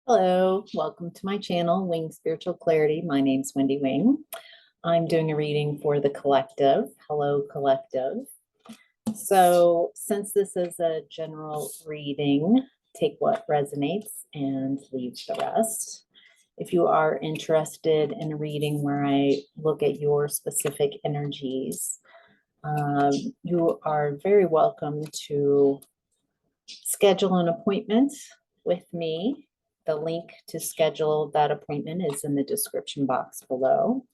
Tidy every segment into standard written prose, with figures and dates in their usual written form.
Hello, welcome to my channel, Wing Spiritual Clarity. My name's Wendy Wing. I'm doing a reading for the collective. Hello, collective. So, since this is a general reading, take what resonates and leave the rest. If you are interested in a reading where I look at your specific energies, you are very welcome to schedule an appointment with me. The link to schedule that appointment is in the description box below.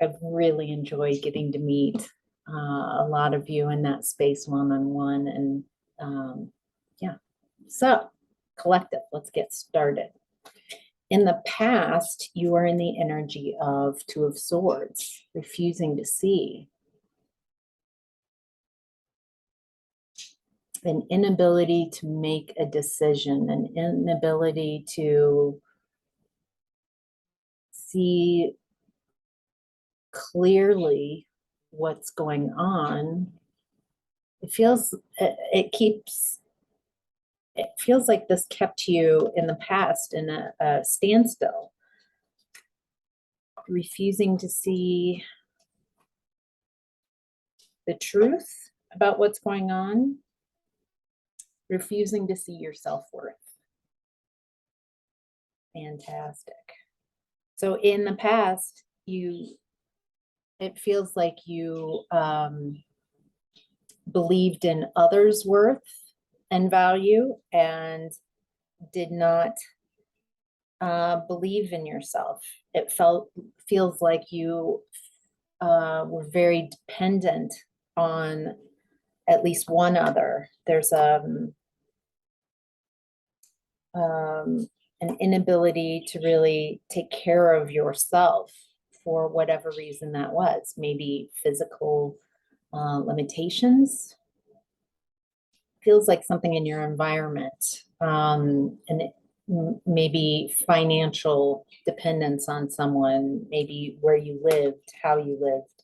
I've really enjoyed getting to meet a lot of you in that space one-on-one. And yeah, so collective, let's get started. In the past, you are in the energy of Two of Swords, refusing to see. An inability to make a decision, an inability to see clearly what's going on. It feels like this kept you in the past in a standstill, refusing to see the truth about what's going on, refusing to see your self-worth. Fantastic. So in the past, it feels like you believed in others' worth and value and did not believe in yourself. It feels like you were very dependent on at least one other. There's an inability to really take care of yourself for whatever reason that was. Maybe physical limitations. Feels like something in your environment, maybe financial dependence on someone, maybe where you lived, how you lived.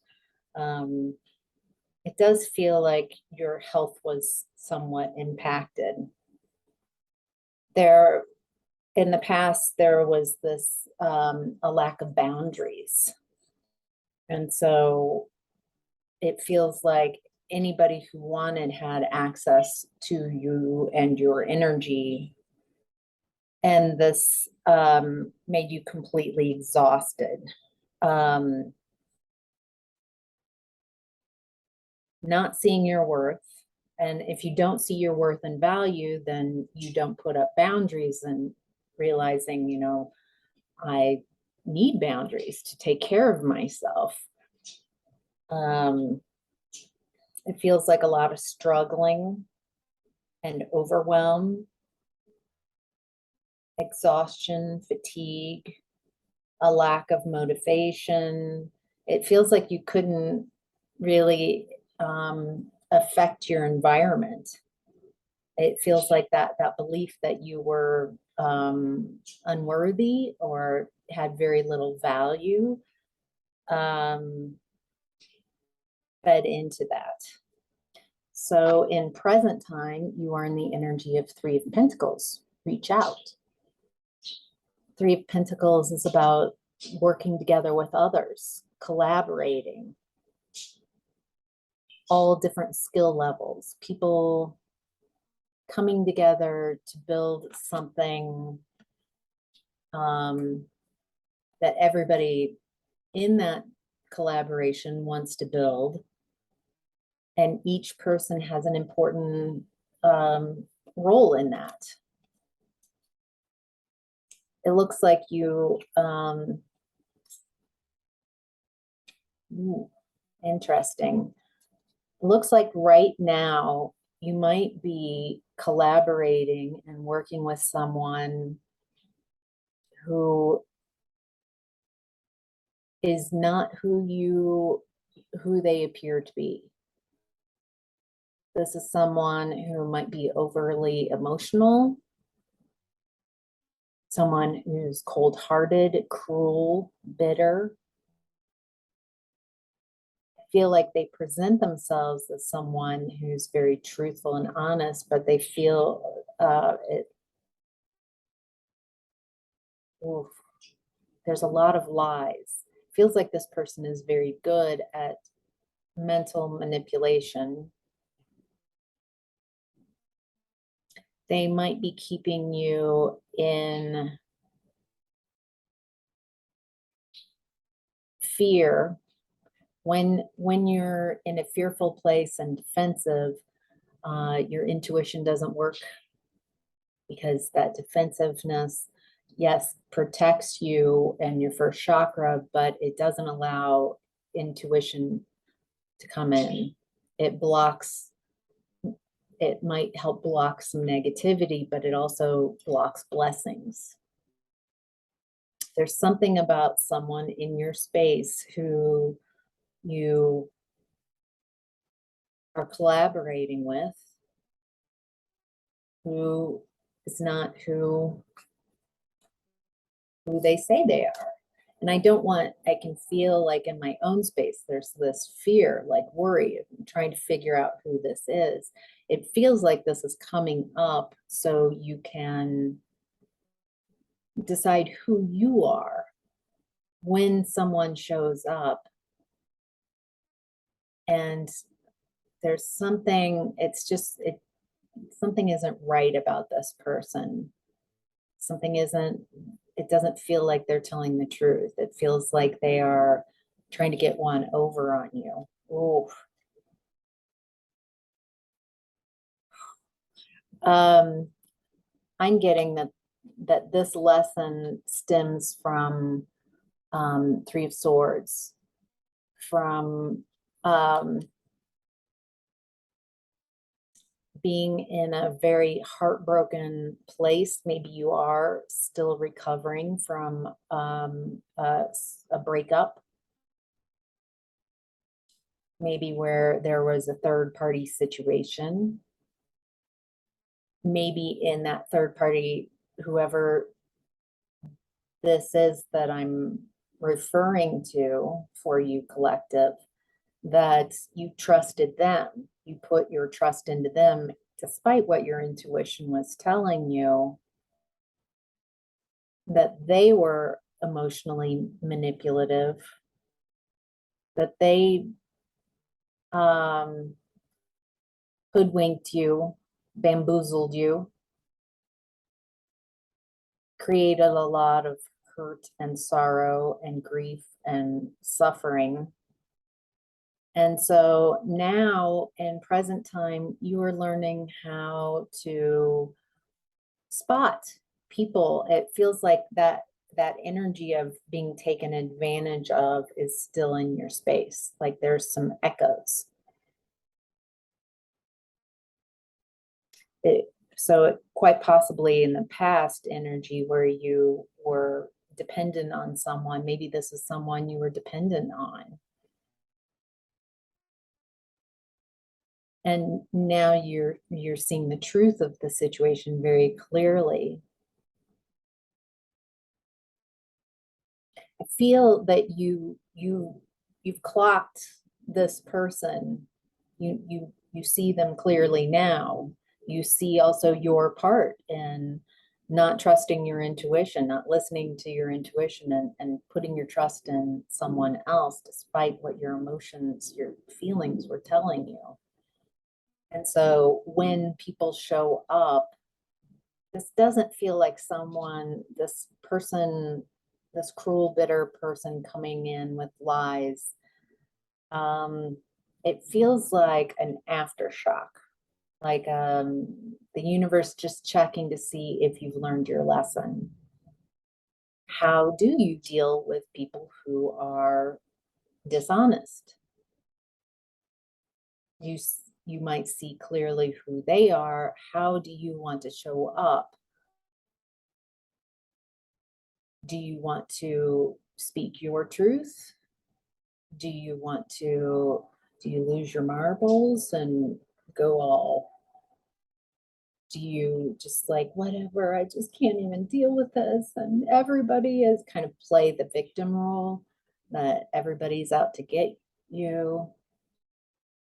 It does feel like your health was somewhat impacted. In the past, there was this a lack of boundaries. And so it feels like anybody who wanted had access to you and your energy. And this made you completely exhausted. Not seeing your worth. And if you don't see your worth and value, then you don't put up boundaries and realizing, I need boundaries to take care of myself. It feels like a lot of struggling and overwhelm, exhaustion, fatigue, a lack of motivation. It feels like you couldn't really affect your environment. It feels like that belief that you were unworthy or had very little value fed into that. So in present time, you are in the energy of Three of Pentacles. Reach out. Three of Pentacles is about working together with others, collaborating, all different skill levels, people coming together to build something that everybody in that collaboration wants to build. And each person has an important role in that. It looks like you, interesting. It looks like right now you might be collaborating and working with someone who is not who they appear to be. This is someone who might be overly emotional, someone who's cold-hearted, cruel, bitter. I feel like they present themselves as someone who's very truthful and honest, but they feel oof, there's a lot of lies. Feels like this person is very good at mental manipulation. They might be keeping you in fear. When you're in a fearful place and defensive, your intuition doesn't work, because that defensiveness, yes, protects you and your first chakra, but it doesn't allow intuition to come in. It blocks, it might help block some negativity, but it also blocks blessings. There's something about someone in your space who you are collaborating with who is not who they say they are. And I don't want, I can feel like in my own space, there's this fear, like worry, of trying to figure out who this is. It feels like this is coming up so you can decide who you are when someone shows up. And there's something, it's just, something isn't right about this person. Something isn't, it doesn't feel like they're telling the truth. It feels like they are trying to get one over on you. Ooh. I'm getting that this lesson stems from Three of Swords, from being in a very heartbroken place. Maybe you are still recovering from a breakup, maybe where there was a third party situation. Maybe in that third party, whoever this is that I'm referring to for you, collective, that you trusted them. You put your trust into them despite what your intuition was telling you, that they were emotionally manipulative, that they hoodwinked you, bamboozled you, created a lot of hurt and sorrow and grief and suffering. And so now in present time, you are learning how to spot people. It feels like that energy of being taken advantage of is still in your space. Like there's some echoes. So quite possibly in the past energy where you were dependent on someone, maybe this is someone you were dependent on. And now you're seeing the truth of the situation very clearly. I feel that you've clocked this person. You see them clearly now. You see also your part in not trusting your intuition, not listening to your intuition, and putting your trust in someone else despite what your emotions, your feelings were telling you. And so when people show up, this doesn't feel like someone, this person, this cruel, bitter person coming in with lies. It feels like an aftershock, like the universe just checking to see if you've learned your lesson. How do you deal with people who are dishonest? You might see clearly who they are. How do you want to show up? Do you want to speak your truth? Do you lose your marbles and go all, do you just like, whatever, I just can't even deal with this, and everybody is kind of play the victim role, that everybody's out to get you?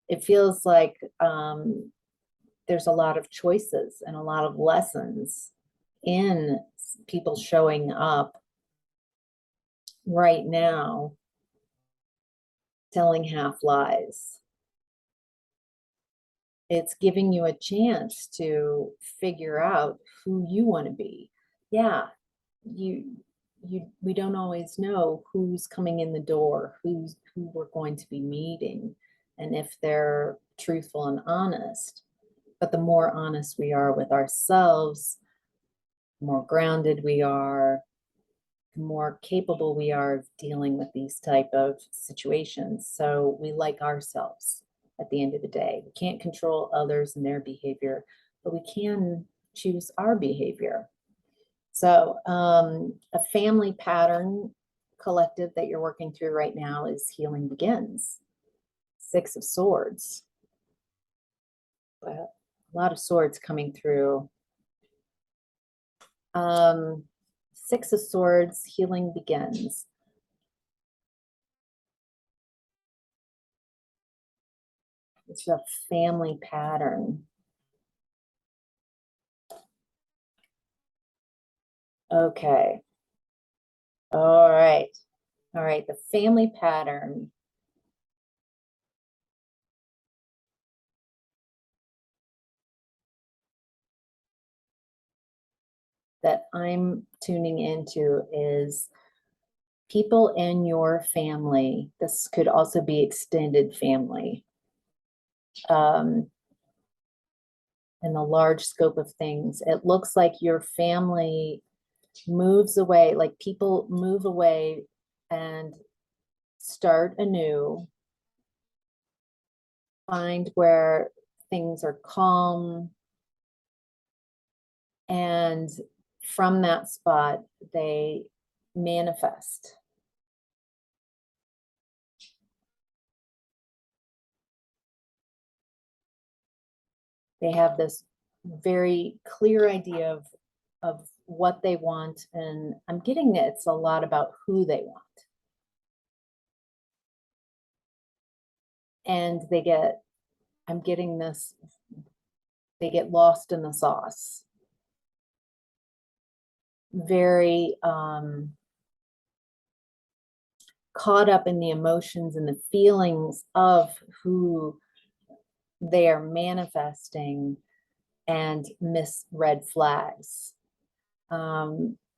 It feels like there's a lot of choices and a lot of lessons in people showing up right now telling half lies. It's giving you a chance to figure out who you want to be. Yeah, we don't always know who's coming in the door, who we're going to be meeting, and if they're truthful and honest. But the more honest we are with ourselves, the more grounded we are, the more capable we are of dealing with these type of situations. So we like ourselves at the end of the day. We can't control others and their behavior, but we can choose our behavior. So a family pattern collective that you're working through right now is Healing Begins. 6 of Swords. But a lot of swords coming through. 6 of Swords, Healing Begins. It's a family pattern. Okay. All right. All right. The family pattern. That I'm tuning into is people in your family. This could also be extended family. In the large scope of things, it looks like your family moves away, like people move away and start anew, find where things are calm, and from that spot, they manifest. They have this very clear idea of what they want, and I'm getting that it's a lot about who they want. And I'm getting this, they get lost in the sauce. Very caught up in the emotions and the feelings of who they are manifesting and miss red flags.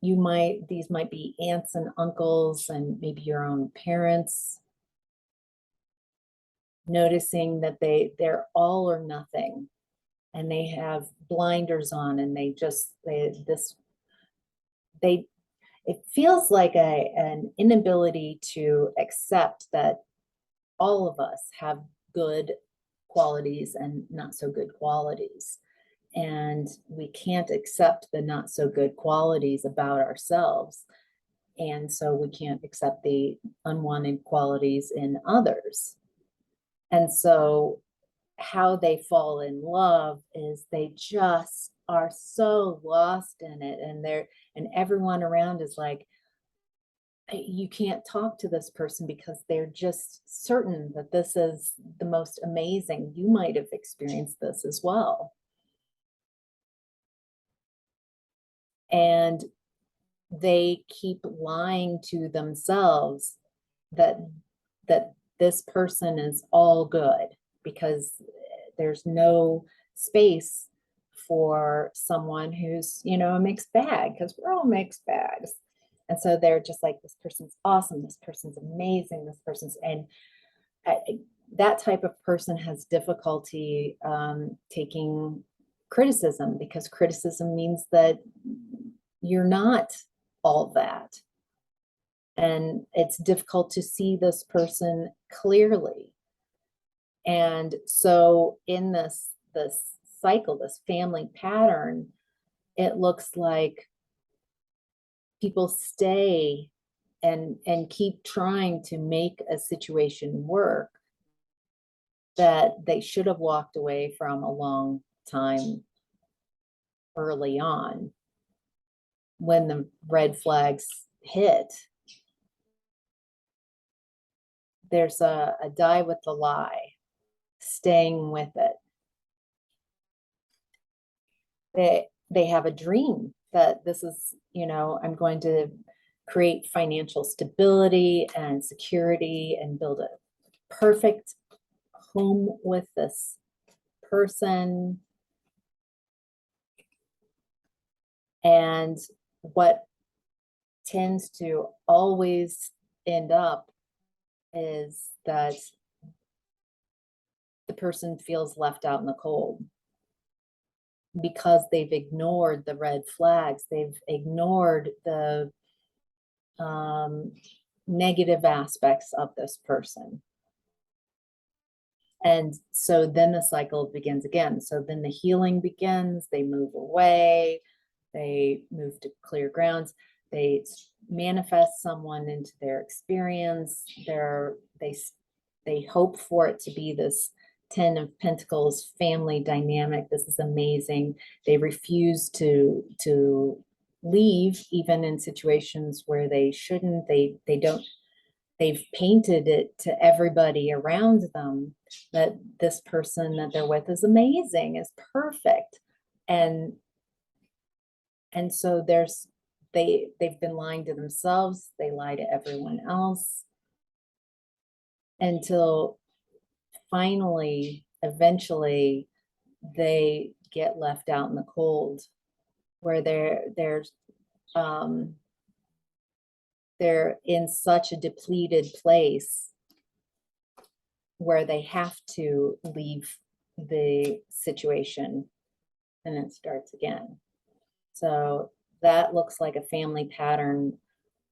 These might be aunts and uncles and maybe your own parents, noticing that they're all or nothing and they have blinders on and it feels like an inability to accept that all of us have good qualities and not so good qualities. And we can't accept the not so good qualities about ourselves. And so we can't accept the unwanted qualities in others. And so how they fall in love is they just are so lost in it, and everyone around is like, you can't talk to this person because they're just certain that this is the most amazing. You might have experienced this as well. And they keep lying to themselves that this person is all good because there's no space for someone who's, a mixed bag, because we're all mixed bags. And so they're just like, this person's awesome, this person's amazing, and that type of person has difficulty taking criticism, because criticism means that you're not all that. And it's difficult to see this person clearly. And so in this cycle, this family pattern, it looks like people stay and keep trying to make a situation work that they should have walked away from a long time early on when the red flags hit. There's a die with the lie, staying with it. They have a dream that this is, I'm going to create financial stability and security and build a perfect home with this person. And what tends to always end up is that the person feels left out in the cold because they've ignored the red flags. They've ignored the negative aspects of this person. And so then the cycle begins again. So then the healing begins. They move away. They move to clear grounds. They manifest someone into their experience. They hope for it to be this 10 of Pentacles family dynamic. This is amazing. They refuse to leave, even in situations where they shouldn't. They don't. They've painted it to everybody around them that this person that they're with is amazing, is perfect, and so they've been lying to themselves. They lie to everyone else until finally, eventually, they get left out in the cold, where they're in such a depleted place where they have to leave the situation, and it starts again. So that looks like a family pattern,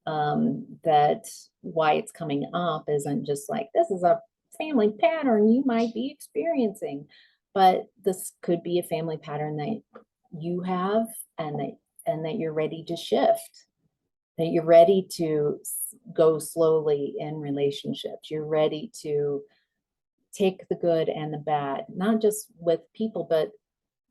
that why it's coming up isn't just like, this is a family pattern you might be experiencing, but this could be a family pattern that you have, and that you're ready to shift, that you're ready to go slowly in relationships. You're ready to take the good and the bad, not just with people, but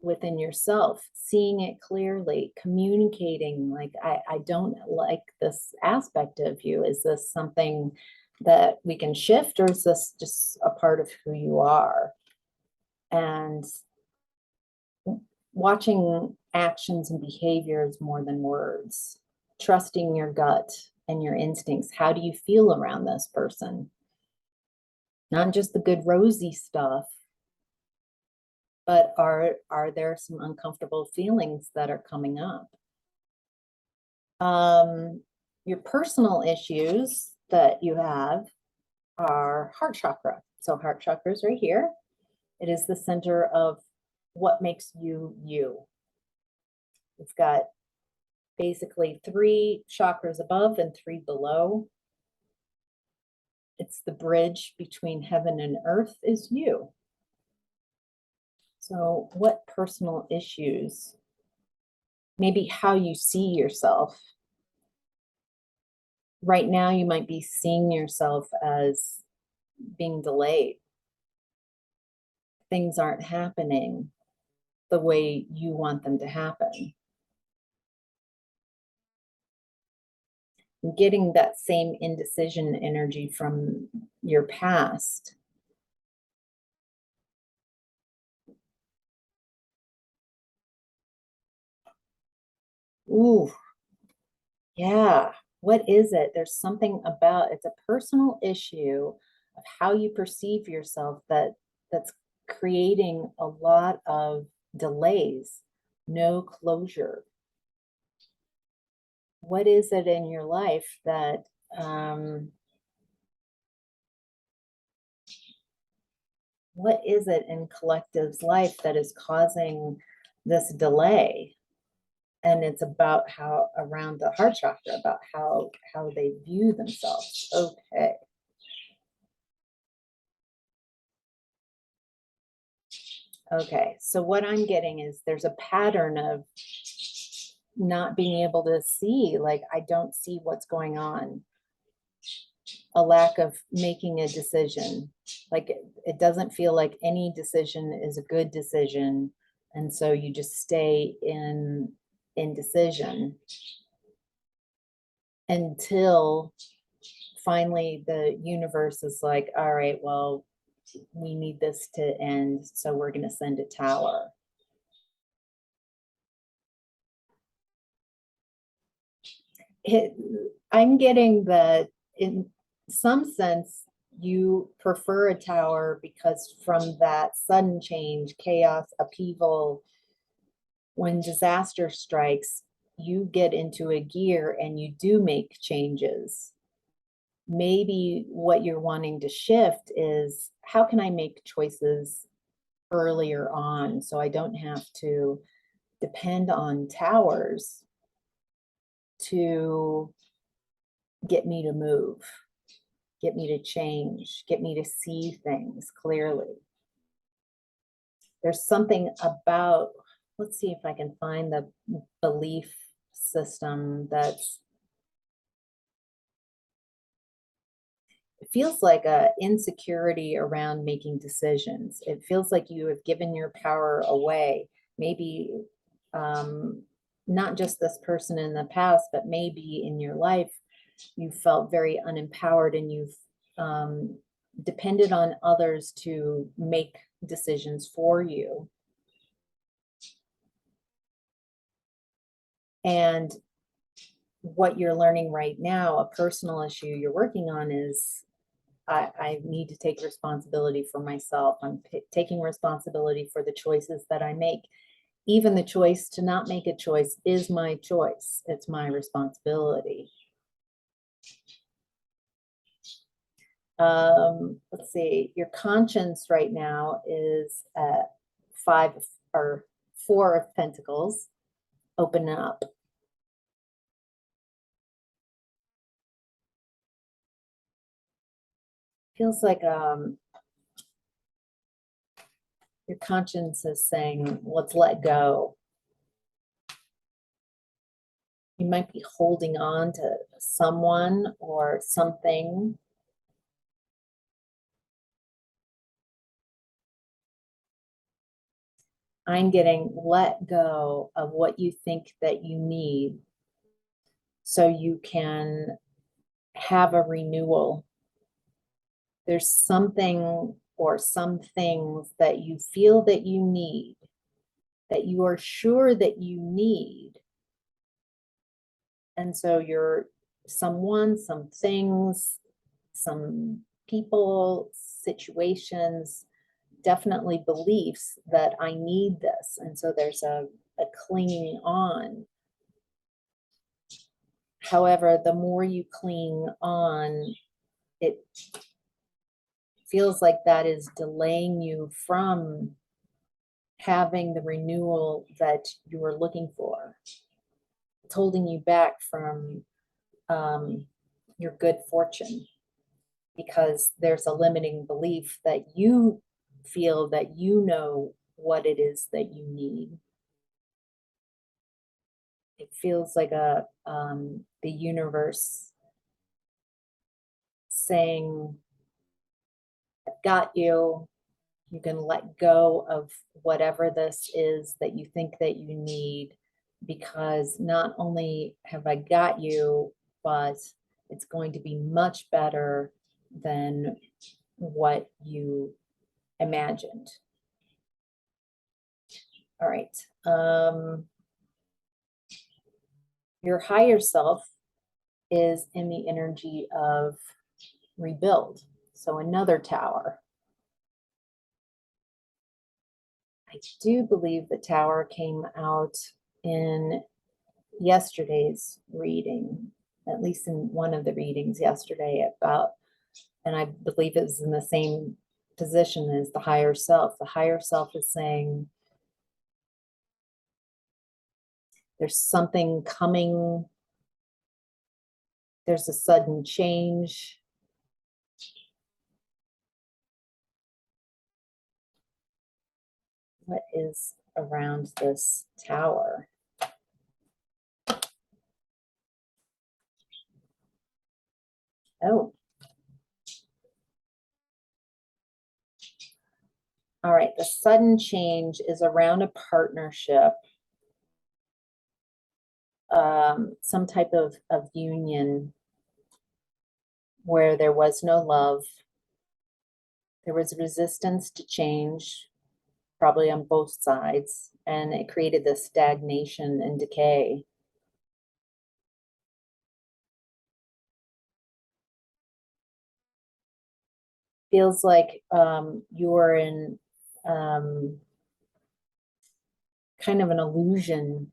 within yourself, seeing it clearly, communicating, like, I don't like this aspect of you. Is this something that we can shift, or is this just a part of who you are? And watching actions and behaviors more than words, trusting your gut and your instincts. How do you feel around this person? Not just the good rosy stuff, but are there some uncomfortable feelings that are coming up? Your personal issues that you have are heart chakra. So heart chakra is right here. It is the center of what makes you you. It's got basically 3 chakras above and 3 below. It's the bridge between heaven and earth is you. So what personal issues, maybe how you see yourself. Right now, you might be seeing yourself as being delayed. Things aren't happening the way you want them to happen. Getting that same indecision energy from your past. Ooh, yeah. What is it? There's something about it's a personal issue of how you perceive yourself that's creating a lot of delays, no closure. What is it in your life that what is it in collective's life that is causing this delay? And it's about how, around the heart chakra, about how they view themselves. Okay. Okay, so what I'm getting is there's a pattern of not being able to see, like, I don't see what's going on. A lack of making a decision. Like, it doesn't feel like any decision is a good decision. And so you just stay in indecision until finally the universe is like, all right, well, we need this to end, so we're going to send a tower. I'm getting that in some sense you prefer a tower because from that sudden change, chaos, upheaval, when disaster strikes, you get into a gear and you do make changes. Maybe what you're wanting to shift is, how can I make choices earlier on so I don't have to depend on towers to get me to move, get me to change, get me to see things clearly. There's something about, let's see if I can find the belief system that's, it feels like a insecurity around making decisions. It feels like you have given your power away. Maybe not just this person in the past, but maybe in your life, you felt very unempowered and you've depended on others to make decisions for you. And what you're learning right now, a personal issue you're working on, is I need to take responsibility for myself. I'm taking responsibility for the choices that I make. Even the choice to not make a choice is my choice. It's my responsibility. Let's see, your conscience right now is at 4 of Pentacles. Open up. Feels like your conscience is saying, let's let go. You might be holding on to someone or something. I'm getting let go of what you think that you need so you can have a renewal. There's something or some things that you feel that you need, that you are sure that you need. And so you're someone, some things, some people, situations, definitely beliefs that I need this. And so there's a clinging on. However, the more you cling on, it feels like that is delaying you from having the renewal that you were looking for. It's holding you back from your good fortune because there's a limiting belief that you feel that you know what it is that you need. It feels like the universe saying, I've got you. You can let go of whatever this is that you think that you need, because not only have I got you, but it's going to be much better than what you imagined. All right. Your higher self is in the energy of rebuild. So another tower. I do believe the tower came out in yesterday's reading, at least in one of the readings yesterday, about, and I believe it was in the same position as the higher self. The higher self is saying, there's something coming, there's a sudden change. What is around this tower? Oh. All right, the sudden change is around a partnership, some type of union where there was no love. There was resistance to change, probably on both sides, and it created this stagnation and decay. feels like you're in kind of an illusion,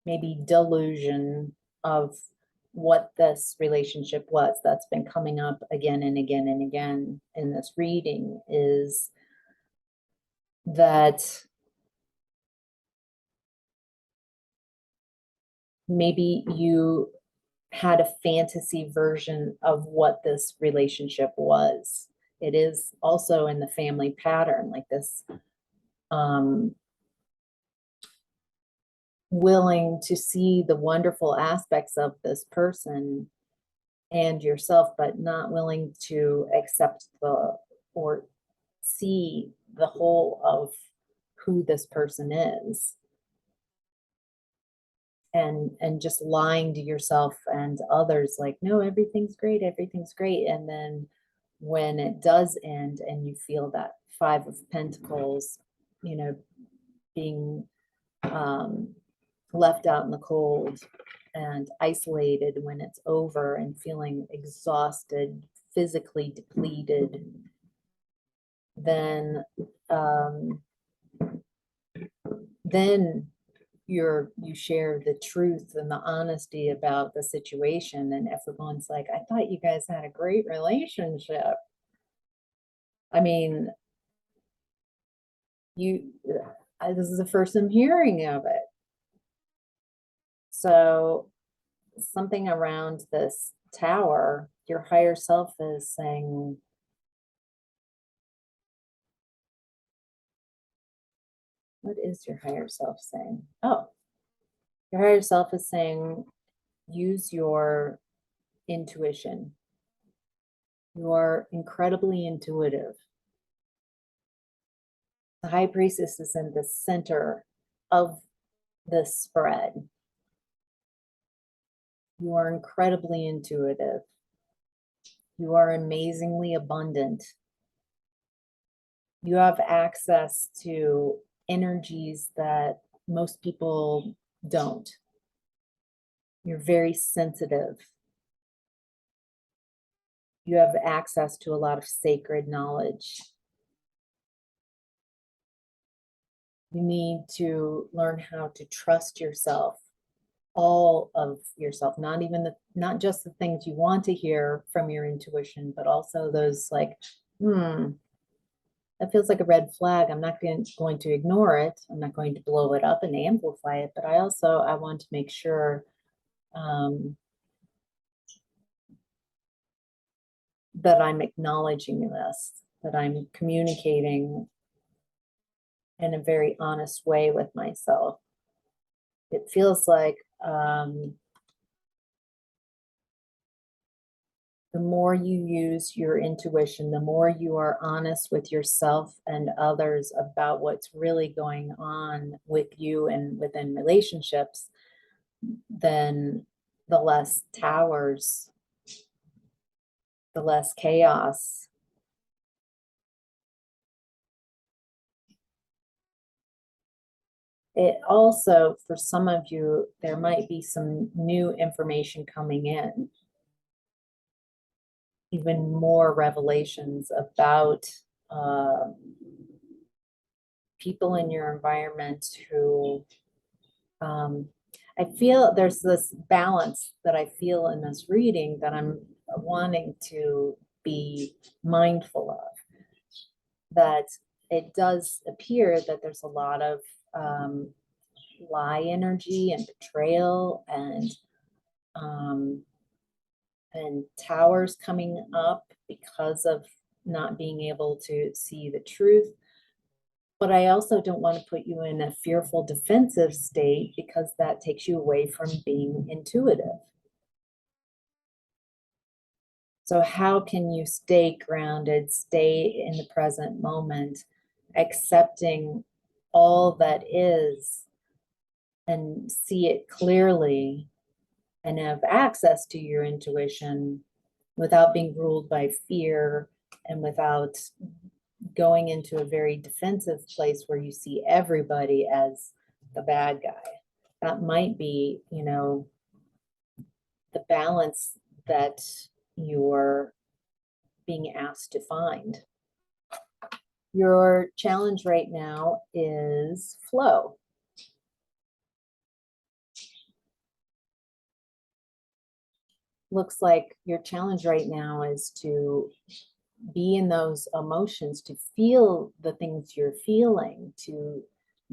maybe delusion of what this relationship was. That's been coming up again and again and again in this reading, is that maybe you had a fantasy version of what this relationship was. It is also in the family pattern, like this willing to see the wonderful aspects of this person and yourself, but not willing to accept or see the whole of who this person is. And just lying to yourself and others, like, no, everything's great, everything's great. And then when it does end and you feel that Five of Pentacles, being left out in the cold and isolated when it's over, and feeling exhausted, physically depleted, then you share the truth and the honesty about the situation, and everyone's like, I thought you guys had a great relationship. I mean, this is the first I'm hearing of it. So something around this Tower, your higher self is saying, what is your higher self saying? Oh, your higher self is saying, use your intuition. You are incredibly intuitive. The High Priestess is in the center of this spread. You are incredibly intuitive. You are amazingly abundant. You have access to energies that most people don't. You're very sensitive. You have access to a lot of sacred knowledge. You need to learn how to trust yourself, all of yourself, not just the things you want to hear from your intuition, but also those like, that feels like a red flag. I'm not going to ignore it. I'm not going to blow it up and amplify it, but I want to make sure that I'm acknowledging this, that I'm communicating in a very honest way with myself. It feels like the more you use your intuition, the more you are honest with yourself and others about what's really going on with you and within relationships, then the less towers, the less chaos. It also, for some of you, there might be some new information coming in, even more revelations about people in your environment who, I feel there's this balance that I feel in this reading that I'm wanting to be mindful of. That it does appear that there's a lot of lie energy and betrayal and towers coming up because of not being able to see the truth. But I also don't want to put you in a fearful defensive state, because that takes you away from being intuitive. So how can you stay grounded, stay in the present moment, accepting all that is and see it clearly and have access to your intuition without being ruled by fear and without going into a very defensive place where you see everybody as the bad guy? That might be, the balance that you're being asked to find. Your challenge right now is flow. Looks like your challenge right now is to be in those emotions, to feel the things you're feeling, to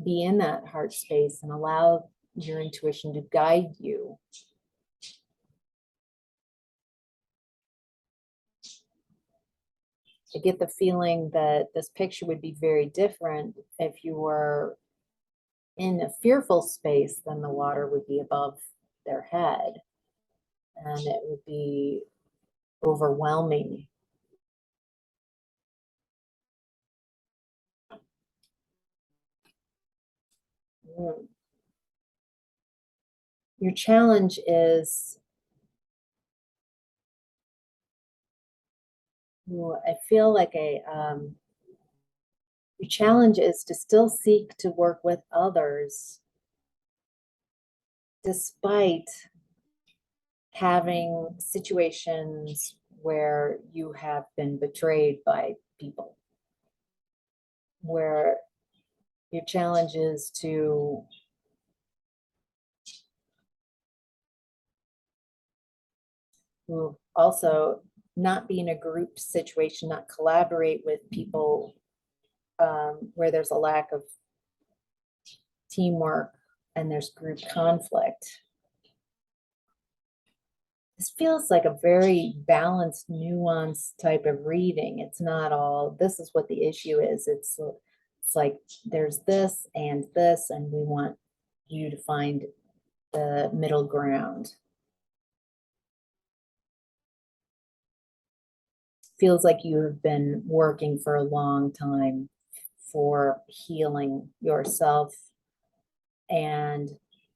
be in that heart space and allow your intuition to guide you. I get the feeling that this picture would be very different if you were in a fearful space, then the water would be above their head and it would be overwhelming. Your challenge is, I feel like your challenge is to still seek to work with others despite having situations where you have been betrayed by people, where your challenge is to also not be in a group situation, not collaborate with people where there's a lack of teamwork and there's group conflict. This feels like a very balanced, nuanced type of reading. It's not all, this is what the issue is. It's like there's this, and we want you to find the middle ground. Feels like you have been working for a long time for healing yourself, and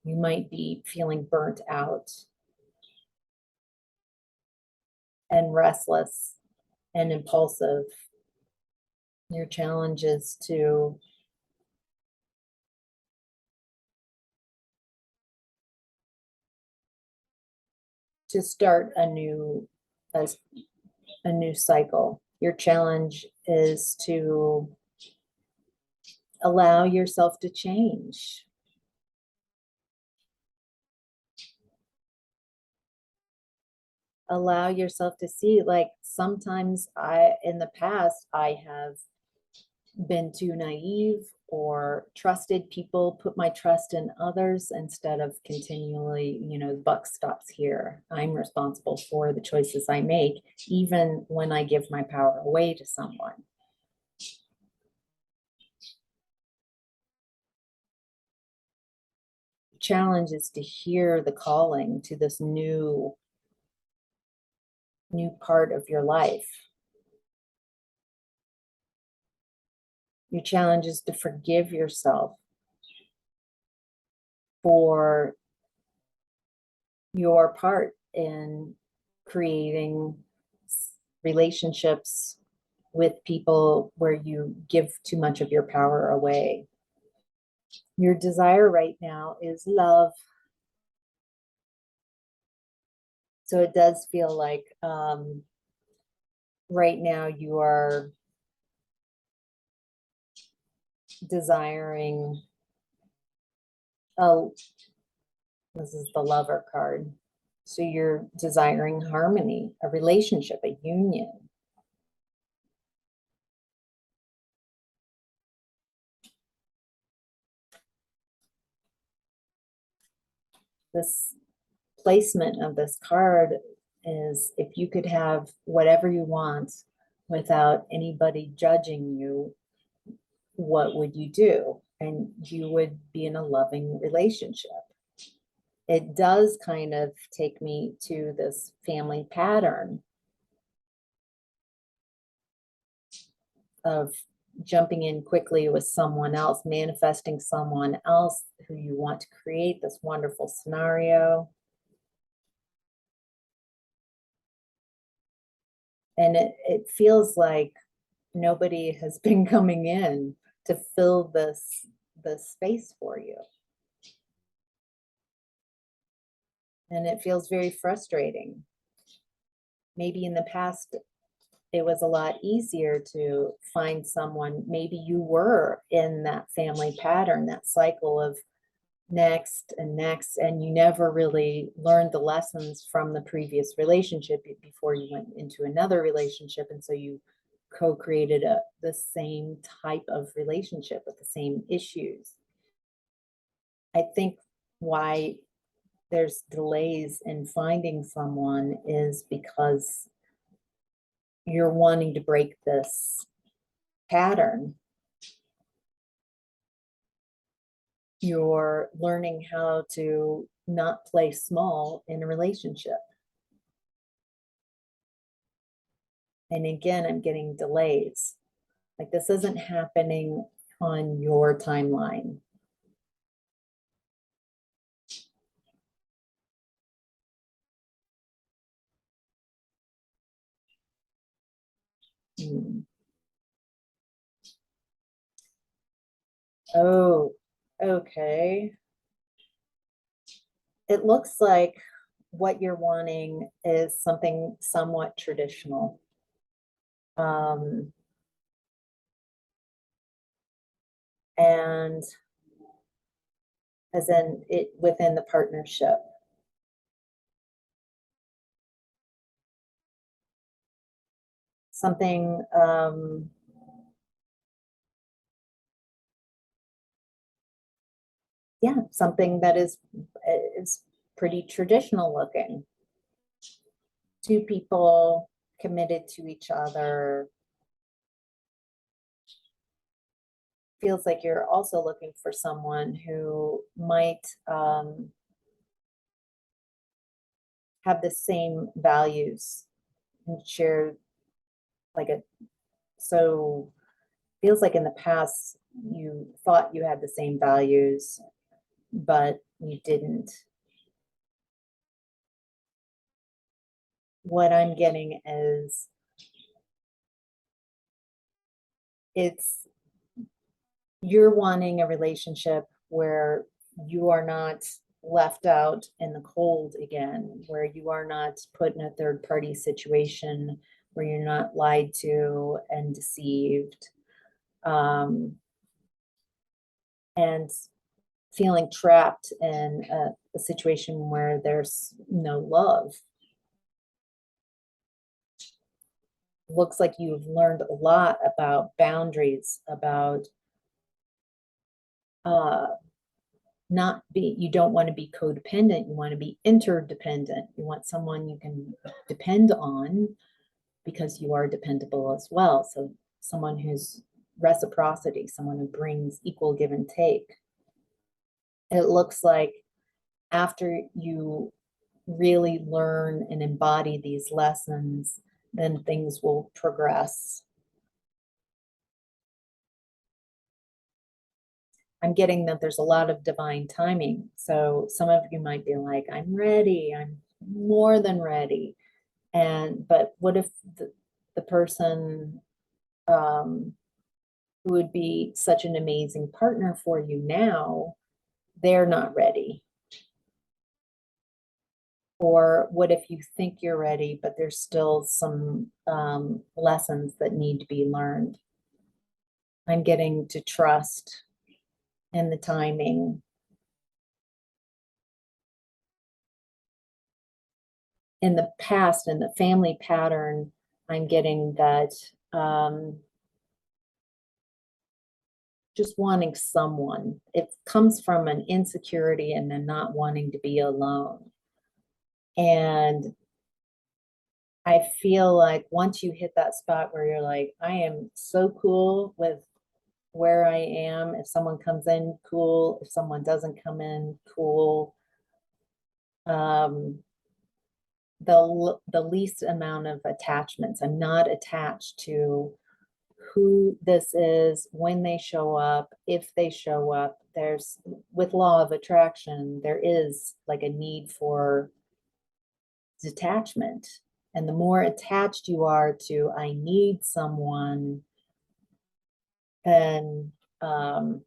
you might be feeling burnt out and restless and impulsive. Your challenge is to start a new cycle. Your challenge is to allow yourself to change. Allow yourself to see, like sometimes in the past, I have been too naive or trusted people, put my trust in others instead of continually, the buck stops here. I'm responsible for the choices I make, even when I give my power away to someone. The challenge is to hear the calling to this new part of your life. Your challenge is to forgive yourself for your part in creating relationships with people where you give too much of your power away. Your desire right now is love. So it does feel like right now you are desiring, this is the Lover card. So you're desiring harmony, a relationship, a union. This placement of this card is, if you could have whatever you want without anybody judging you, what would you do? And you would be in a loving relationship. It does kind of take me to this family pattern of jumping in quickly with someone else, manifesting someone else who you want to create this wonderful scenario. And it feels like nobody has been coming in to fill this space for you. And it feels very frustrating. Maybe in the past, it was a lot easier to find someone. Maybe you were in that family pattern, that cycle of next and next, and you never really learned the lessons from the previous relationship before you went into another relationship. And so you co-created the same type of relationship with the same issues. I think why there's delays in finding someone is because you're wanting to break this pattern. You're learning how to not play small in a relationship. And again, I'm getting delays. Like this isn't happening on your timeline. Oh, okay. It looks like what you're wanting is something somewhat traditional. And as in it within the partnership. Something yeah, something that is pretty traditional looking. Two people committed to each other. Feels like you're also looking for someone who might have the same values and share like a, so feels like in the past you thought you had the same values, but you didn't. What I'm getting is it's you're wanting a relationship where you are not left out in the cold again, where you are not put in a third party situation, where you're not lied to and deceived, and feeling trapped in a situation where there's no love. Looks like you've learned a lot about boundaries, about not be, you don't want to be codependent, you want to be interdependent. You want someone you can depend on because you are dependable as well. So someone who's reciprocity, someone who brings equal give and take. It looks like after you really learn and embody these lessons, then things will progress. I'm getting that there's a lot of divine timing. So some of you might be like, I'm ready, I'm more than ready. But what if the person who would be such an amazing partner for you now, they're not ready? Or what if you think you're ready, but there's still some lessons that need to be learned? I'm getting to trust in the timing. In the past, in the family pattern, I'm getting that just wanting someone. It comes from an insecurity and then not wanting to be alone. And I feel like once you hit that spot where you're like, I am so cool with where I am. If someone comes in, cool. If someone doesn't come in, cool. The least amount of attachments. I'm not attached to who this is, when they show up, if they show up. There's, with law of attraction, there is like a need for detachment. And the more attached you are to, I need someone, then, or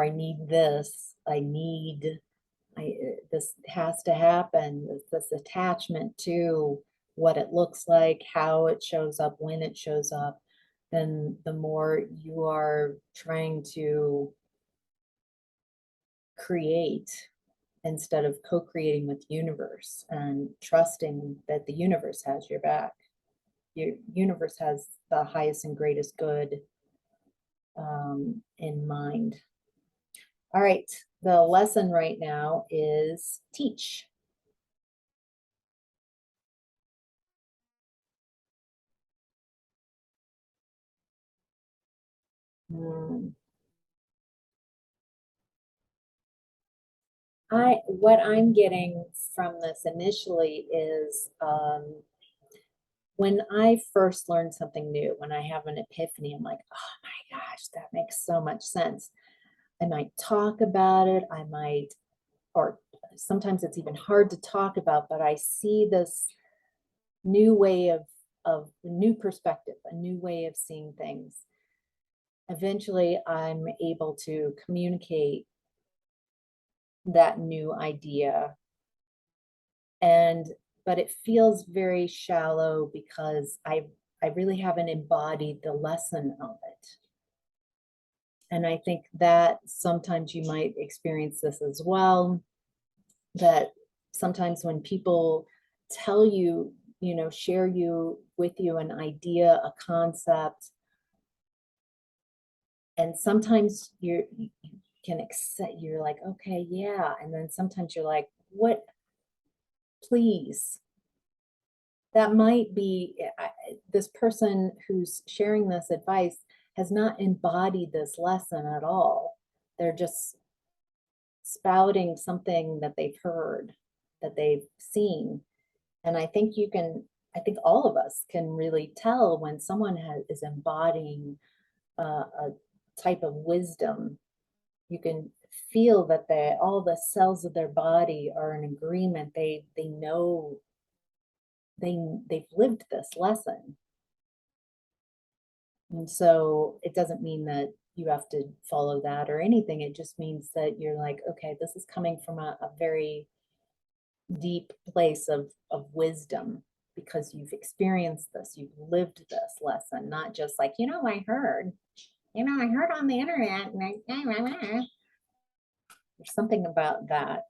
I need this, this has to happen, this attachment to what it looks like, how it shows up, when it shows up, then the more you are trying to create instead of co-creating with the universe and trusting that the universe has your back. Your universe has the highest and greatest good in mind. All right, the lesson right now is teach. What I'm getting from this initially is when I first learn something new, when I have an epiphany, I'm like, oh my gosh, that makes so much sense. I might talk about it, or sometimes it's even hard to talk about, but I see this new way of a new perspective, a new way of seeing things. Eventually, I'm able to communicate that new idea, but it feels very shallow because I really haven't embodied the lesson of it. And I think that sometimes you might experience this as well, that sometimes when people tell you, share with you an idea, a concept, and sometimes you can accept, you're like, okay, yeah. And then sometimes you're like, what, please. That might be, this person who's sharing this advice has not embodied this lesson at all. They're just spouting something that they've heard, that they've seen. And I think I think all of us can really tell when someone is embodying a type of wisdom. You can feel that all the cells of their body are in agreement. They know, they've lived this lesson. And so it doesn't mean that you have to follow that or anything. It just means that you're like, okay, this is coming from a very deep place of wisdom because you've experienced this, you've lived this lesson, not just like, I heard, I heard on the internet. And there's something about that.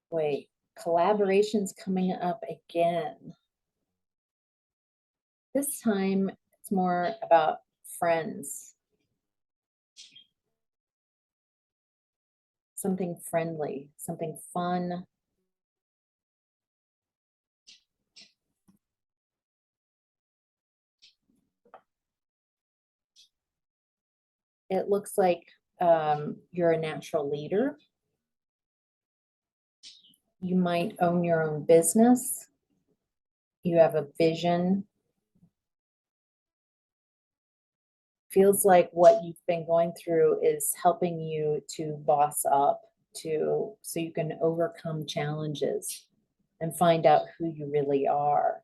Wait, collaboration's coming up again. This time it's more about friends. Something friendly, something fun. It looks like you're a natural leader. You might own your own business. You have a vision. Feels like what you've been going through is helping you to boss up so you can overcome challenges and find out who you really are.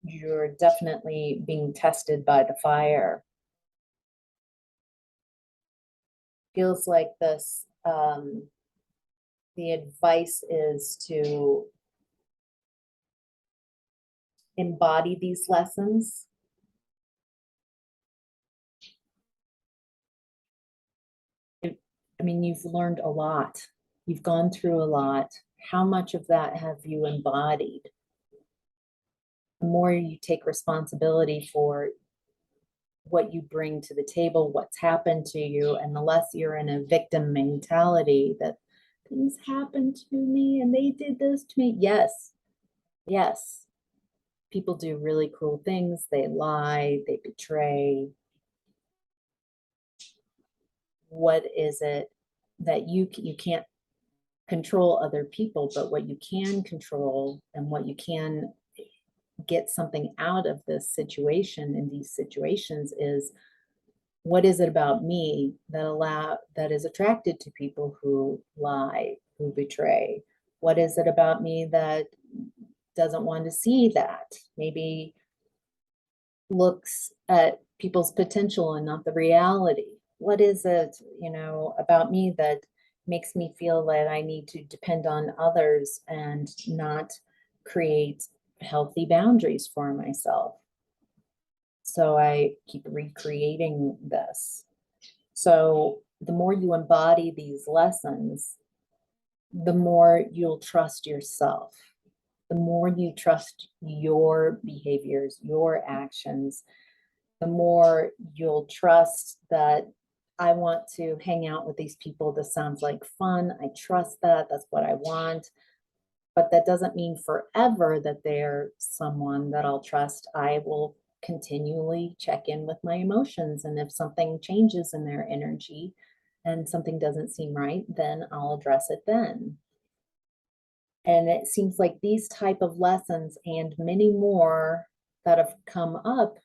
You're definitely being tested by the fire. Feels like this, the advice is to embody these lessons. I mean, you've learned a lot. You've gone through a lot. How much of that have you embodied? The more you take responsibility for what you bring to the table, what's happened to you, and the less you're in a victim mentality that things happened to me and they did this to me. Yes, yes. People do really cruel things. They lie, they betray. What is it that you can't control other people, but what you can control and what you can get something out of this situation in these situations is, what is it about me that is attracted to people who lie, who betray? What is it about me that doesn't want to see that? Maybe looks at people's potential and not the reality. What is it, about me that makes me feel that I need to depend on others and not create healthy boundaries for myself? So I keep recreating this. So the more you embody these lessons, the more you'll trust yourself. The more you trust your behaviors, your actions, the more you'll trust that I want to hang out with these people. This sounds like fun. I trust that. That's what I want. But that doesn't mean forever that they're someone that I'll trust. I will continually check in with my emotions. And if something changes in their energy and something doesn't seem right, then I'll address it then. And it seems like these type of lessons and many more that have come up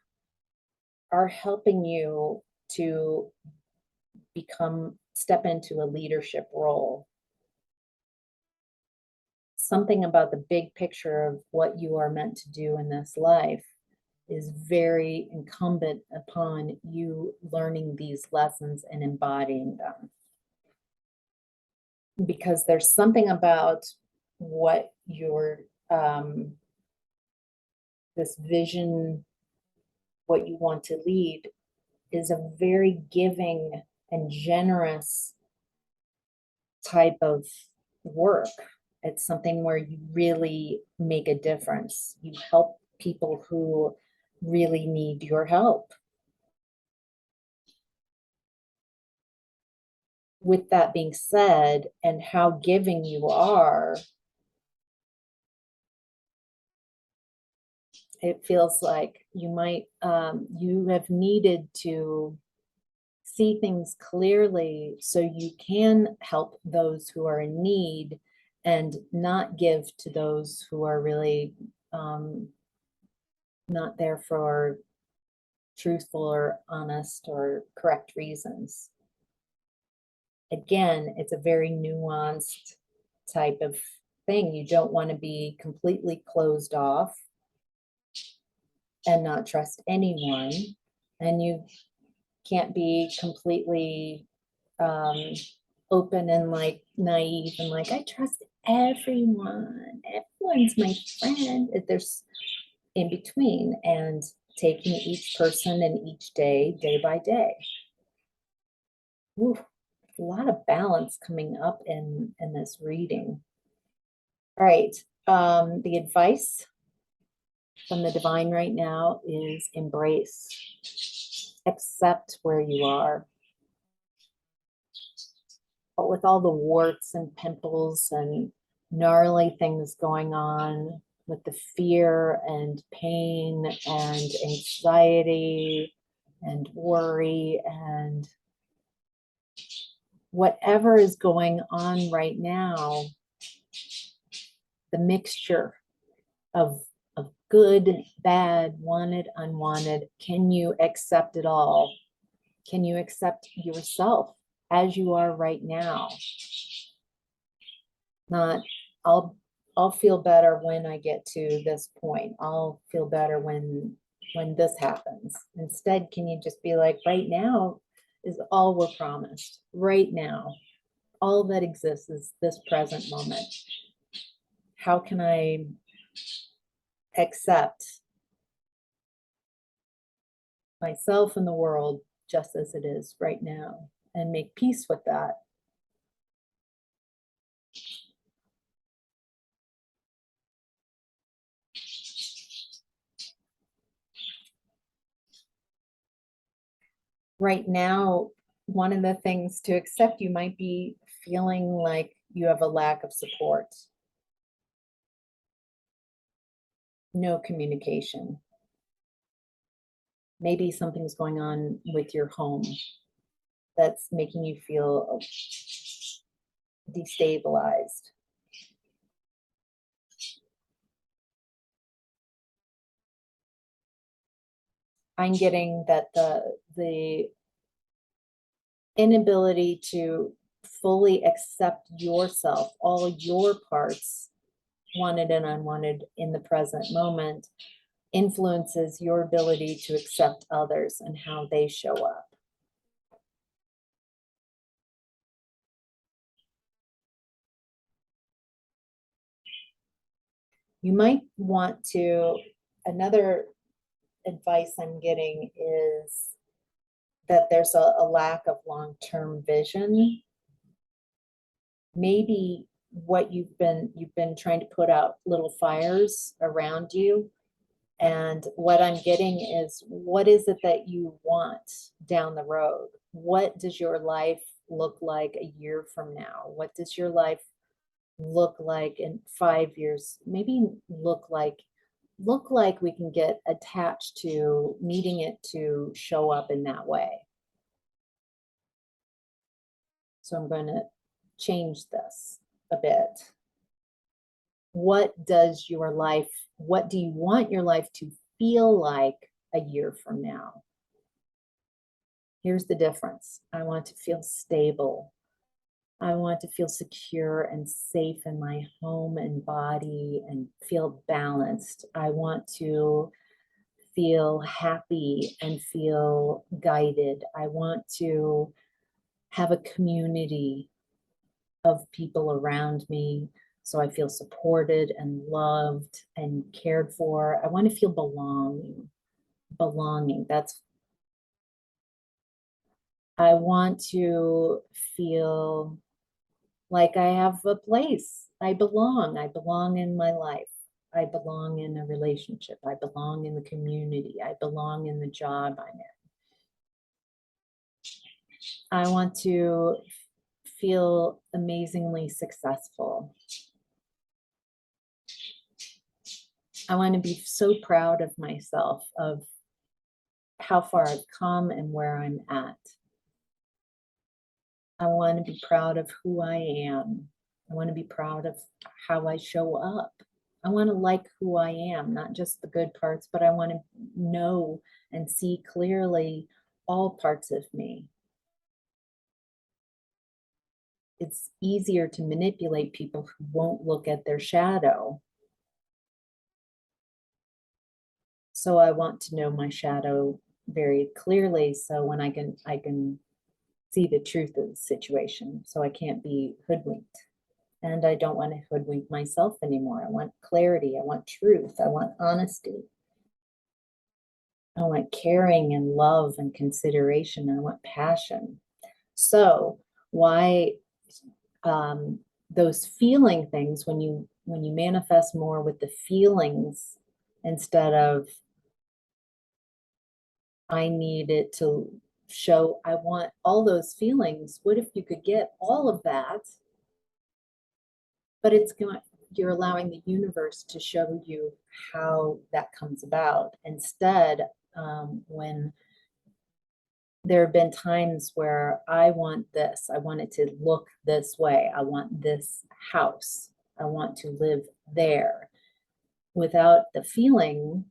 are helping you to step into a leadership role. Something about the big picture of what you are meant to do in this life is very incumbent upon you learning these lessons and embodying them. Because there's something about what your this vision, what you want to lead, is a very giving and generous type of work. It's something where you really make a difference. You help people who really need your help. With that being said, and how giving you are, it feels like you have needed to see things clearly so you can help those who are in need and not give to those who are really not there for truthful or honest or correct reasons. Again, it's a very nuanced type of thing. You don't want to be completely closed off and not trust anyone. And you can't be completely open and like naive and like, I trust everyone. Everyone's my friend. There's in between, and taking each person and each day, day by day. Ooh, a lot of balance coming up in this reading. All right. The advice from the divine right now is embrace. Accept where you are. But with all the warts and pimples and gnarly things going on, with the fear and pain and anxiety and worry and whatever is going on right now, the mixture of good, bad, wanted, unwanted, can you accept it all? Can you accept yourself as you are right now? Not, I'll feel better when I get to this point. I'll feel better when this happens. Instead, can you just be like, right now is all we're promised. Right now, all that exists is this present moment. How can I accept myself and the world just as it is right now and make peace with that? Right now, one of the things to accept, you might be feeling like you have a lack of support, no communication. Maybe something's going on with your home that's making you feel destabilized. I'm getting that the inability to fully accept yourself, all your parts, wanted and unwanted, in the present moment, influences your ability to accept others and how they show up. You might want to, another advice I'm getting is that there's a lack of long-term vision. Maybe what you've been trying to put out little fires around you. And what I'm getting is, what is it that you want down the road? What does your life look like a year from now? What does your life look like in 5 years? Maybe look like we can get attached to needing it to show up in that way. So I'm going to change this a bit. What does your life, what do you want your life to feel like a year from now? Here's the difference. I want to feel stable. I want to feel secure and safe in my home and body and feel balanced. I want to feel happy and feel guided. I want to have a community of people around me so I feel supported and loved and cared for. I want to feel belonging. I want to feel like I have a place. I belong in my life. I belong in a relationship. I belong in the community. I belong in the job I'm in. I want to feel amazingly successful. I want to be so proud of myself, of how far I've come and where I'm at. I want to be proud of who I am. I want to be proud of how I show up. I want to like who I am, not just the good parts, but I want to know and see clearly all parts of me. It's easier to manipulate people who won't look at their shadow. So I want to know my shadow very clearly, so when I can see the truth of the situation, so I can't be hoodwinked. And I don't want to hoodwink myself anymore. I want clarity. I want truth. I want honesty. I want caring and love and consideration. I want passion. So why those feeling things, when you manifest more with the feelings instead of I need it to show, I want all those feelings. What if you could get all of that, but you're allowing the universe to show you how that comes about. Instead, when there have been times where I want this, I want it to look this way, I want this house, I want to live there. Without the feeling,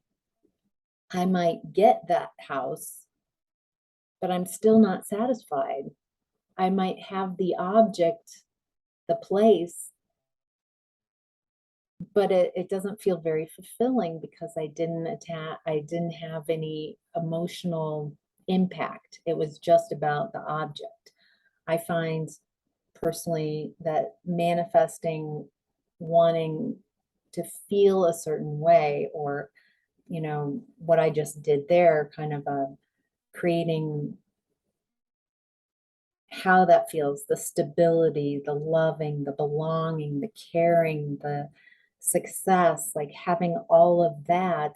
I might get that house, but I'm still not satisfied. I might have the object, the place, but it doesn't feel very fulfilling because I didn't have any emotional impact. It was just about the object. I find personally that manifesting, wanting to feel a certain way, or what I just did there, kind of creating how that feels, the stability, the loving, the belonging, the caring, the success, like having all of that,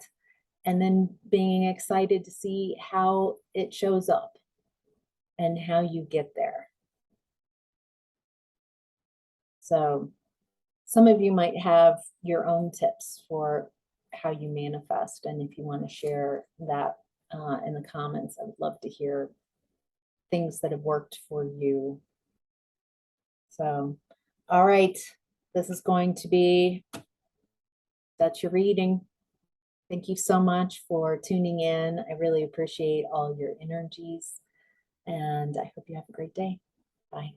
and then being excited to see how it shows up and how you get there. So some of you might have your own tips for how you manifest, and if you want to share that in the comments, I would love to hear things that have worked for you. So, all right, this is going to be, that's your reading. Thank you so much for tuning in. I really appreciate all your energies, and I hope you have a great day. Bye.